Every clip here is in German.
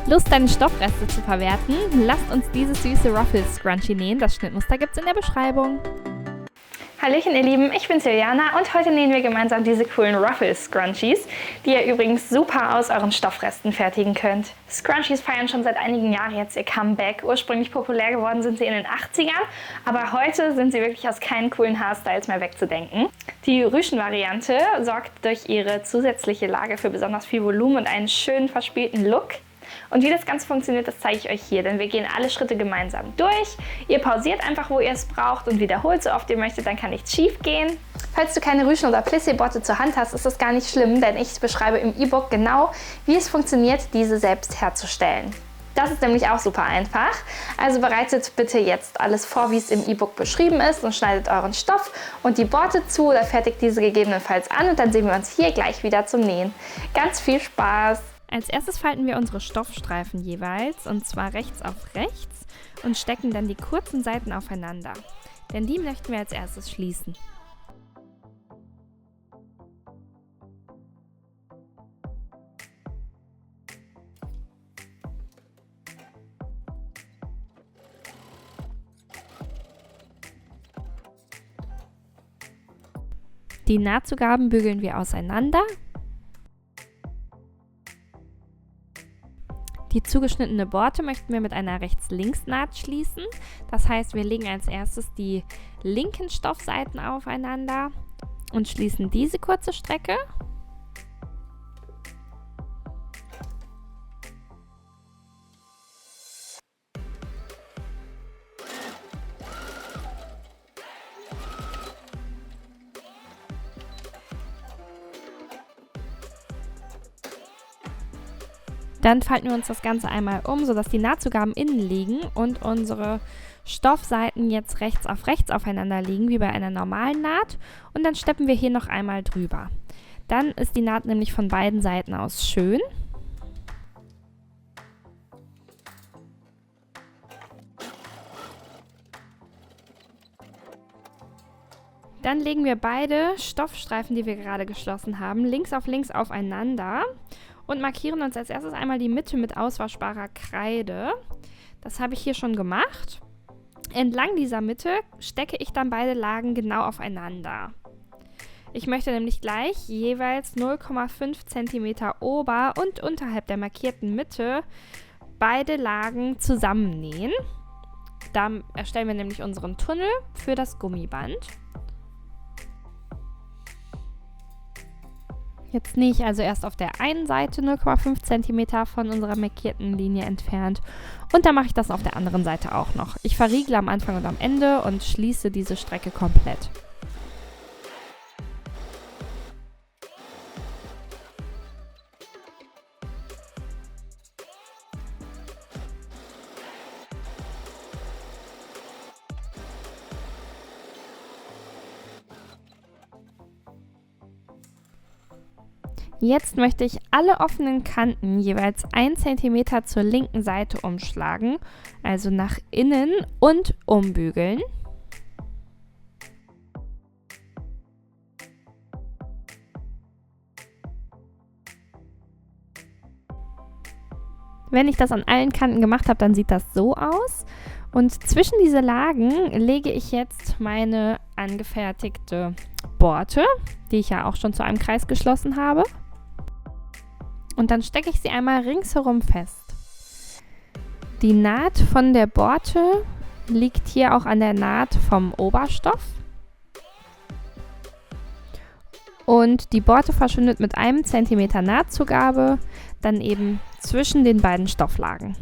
Lust, deine Stoffreste zu verwerten? Lasst uns dieses süße Ruffles-Scrunchie nähen. Das Schnittmuster gibt's in der Beschreibung. Hallöchen ihr Lieben, ich bin Juliana und heute nähen wir gemeinsam diese coolen Ruffles-Scrunchies, die ihr übrigens super aus euren Stoffresten fertigen könnt. Scrunchies feiern schon seit einigen Jahren jetzt ihr Comeback. Ursprünglich populär geworden sind sie in den 80ern, aber heute sind sie wirklich aus keinen coolen Haarstyles mehr wegzudenken. Die Rüschen-Variante sorgt durch ihre zusätzliche Lage für besonders viel Volumen und einen schönen verspielten Look. Und wie das Ganze funktioniert, das zeige ich euch hier, denn wir gehen alle Schritte gemeinsam durch. Ihr pausiert einfach, wo ihr es braucht und wiederholt so oft ihr möchtet, dann kann nichts schief gehen. Falls du keine Rüschen- oder Plissé-Botte zur Hand hast, ist das gar nicht schlimm, denn ich beschreibe im E-Book genau, wie es funktioniert, diese selbst herzustellen. Das ist nämlich auch super einfach. Also bereitet bitte jetzt alles vor, wie es im E-Book beschrieben ist und schneidet euren Stoff und die Borte zu oder fertigt diese gegebenenfalls an und dann sehen wir uns hier gleich wieder zum Nähen. Ganz viel Spaß! Als erstes falten wir unsere Stoffstreifen jeweils, und zwar rechts auf rechts, und stecken dann die kurzen Seiten aufeinander, denn die möchten wir als erstes schließen. Die Nahtzugaben bügeln wir auseinander. Die zugeschnittene Borte möchten wir mit einer Rechts-Links-Naht schließen. Das heißt, wir legen als erstes die linken Stoffseiten aufeinander und schließen diese kurze Strecke. Dann falten wir uns das Ganze einmal um, sodass die Nahtzugaben innen liegen und unsere Stoffseiten jetzt rechts aufeinander liegen, wie bei einer normalen Naht. Und dann steppen wir hier noch einmal drüber. Dann ist die Naht nämlich von beiden Seiten aus schön. Dann legen wir beide Stoffstreifen, die wir gerade geschlossen haben, links auf links aufeinander und markieren uns als erstes einmal die Mitte mit auswaschbarer Kreide. Das habe ich hier schon gemacht. Entlang dieser Mitte stecke ich dann beide Lagen genau aufeinander. Ich möchte nämlich gleich jeweils 0,5 cm ober- und unterhalb der markierten Mitte beide Lagen zusammennähen. Da erstellen wir nämlich unseren Tunnel für das Gummiband. Jetzt nähe ich also erst auf der einen Seite 0,5 cm von unserer markierten Linie entfernt und dann mache ich das auf der anderen Seite auch noch. Ich verriegle am Anfang und am Ende und schließe diese Strecke komplett. Jetzt möchte ich alle offenen Kanten jeweils 1 cm zur linken Seite umschlagen, also nach innen und umbügeln. Wenn ich das an allen Kanten gemacht habe, dann sieht das so aus. Und zwischen diese Lagen lege ich jetzt meine angefertigte Borte, die ich ja auch schon zu einem Kreis geschlossen habe. Und dann stecke ich sie einmal ringsherum fest. Die Naht von der Borte liegt hier auch an der Naht vom Oberstoff. Und die Borte verschwindet mit 1 cm Nahtzugabe dann eben zwischen den beiden Stofflagen.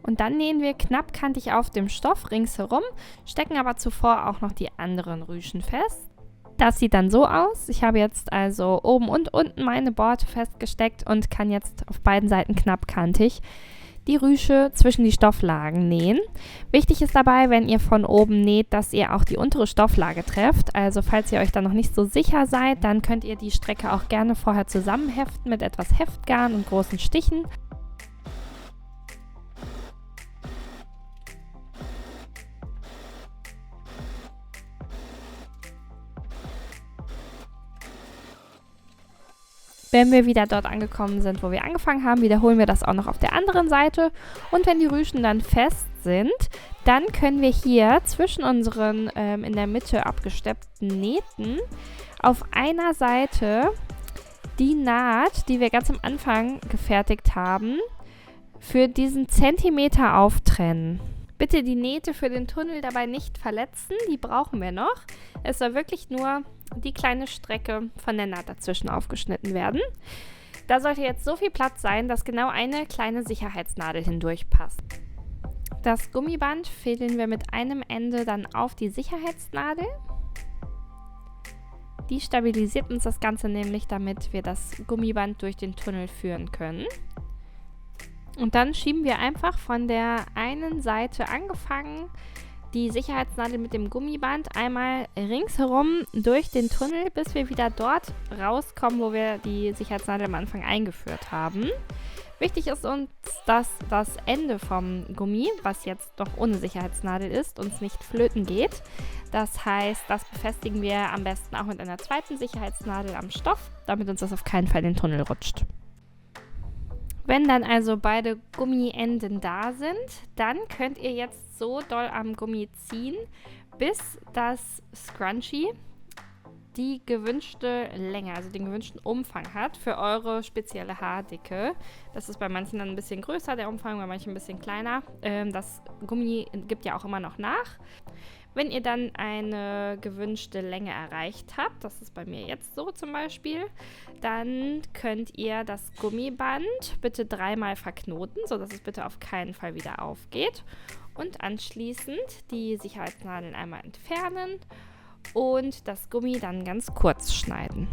Und dann nähen wir knappkantig auf dem Stoff ringsherum, stecken aber zuvor auch noch die anderen Rüschen fest. Das sieht dann so aus. Ich habe jetzt also oben und unten meine Borte festgesteckt und kann jetzt auf beiden Seiten knappkantig die Rüsche zwischen die Stofflagen nähen. Wichtig ist dabei, wenn ihr von oben näht, dass ihr auch die untere Stofflage trefft. Also falls ihr euch da noch nicht so sicher seid, dann könnt ihr die Strecke auch gerne vorher zusammenheften mit etwas Heftgarn und großen Stichen. Wenn wir wieder dort angekommen sind, wo wir angefangen haben, wiederholen wir das auch noch auf der anderen Seite. Und wenn die Rüschen dann fest sind, dann können wir hier zwischen unseren in der Mitte abgesteppten Nähten auf einer Seite die Naht, die wir ganz am Anfang gefertigt haben, für diesen Zentimeter auftrennen. Bitte die Nähte für den Tunnel dabei nicht verletzen, die brauchen wir noch. Es soll wirklich nur die kleine Strecke von der Naht dazwischen aufgeschnitten werden. Da sollte jetzt so viel Platz sein, dass genau eine kleine Sicherheitsnadel hindurch passt. Das Gummiband fädeln wir mit einem Ende dann auf die Sicherheitsnadel. Die stabilisiert uns das Ganze nämlich, damit wir das Gummiband durch den Tunnel führen können. Und dann schieben wir einfach von der einen Seite angefangen die Sicherheitsnadel mit dem Gummiband einmal ringsherum durch den Tunnel, bis wir wieder dort rauskommen, wo wir die Sicherheitsnadel am Anfang eingeführt haben. Wichtig ist uns, dass das Ende vom Gummi, was jetzt doch ohne Sicherheitsnadel ist, uns nicht flöten geht. Das heißt, das befestigen wir am besten auch mit einer zweiten Sicherheitsnadel am Stoff, damit uns das auf keinen Fall in den Tunnel rutscht. Wenn dann also beide Gummienden da sind, dann könnt ihr jetzt so doll am Gummi ziehen, bis das Scrunchie die gewünschte Länge, also den gewünschten Umfang hat für eure spezielle Haardicke. Das ist bei manchen dann ein bisschen größer, der Umfang, bei manchen ein bisschen kleiner. Das Gummi gibt ja auch immer noch nach. Wenn ihr dann eine gewünschte Länge erreicht habt, das ist bei mir jetzt so zum Beispiel, dann könnt ihr das Gummiband bitte 3-mal verknoten, sodass es bitte auf keinen Fall wieder aufgeht. Und anschließend die Sicherheitsnadeln einmal entfernen und das Gummi dann ganz kurz schneiden.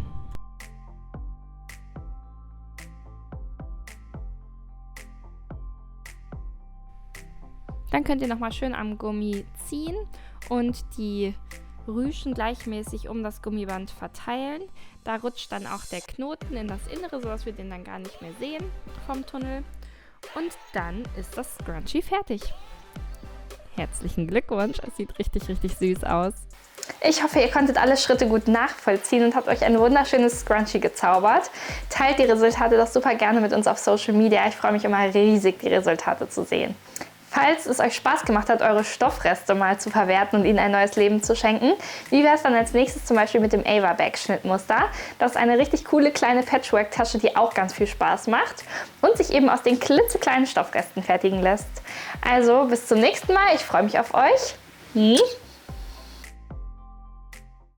Dann könnt ihr nochmal schön am Gummi ziehen und die Rüschen gleichmäßig um das Gummiband verteilen. Da rutscht dann auch der Knoten in das Innere, sodass wir den dann gar nicht mehr sehen vom Tunnel. Und dann ist das Scrunchie fertig. Herzlichen Glückwunsch, es sieht richtig, richtig süß aus. Ich hoffe, ihr konntet alle Schritte gut nachvollziehen und habt euch ein wunderschönes Scrunchie gezaubert. Teilt die Resultate doch super gerne mit uns auf Social Media. Ich freue mich immer riesig, die Resultate zu sehen. Falls es euch Spaß gemacht hat, eure Stoffreste mal zu verwerten und ihnen ein neues Leben zu schenken, wie wäre es dann als nächstes zum Beispiel mit dem Ava-Bag-Schnittmuster? Das ist eine richtig coole kleine Patchwork-Tasche, die auch ganz viel Spaß macht und sich eben aus den klitzekleinen Stoffresten fertigen lässt. Also bis zum nächsten Mal, ich freue mich auf euch.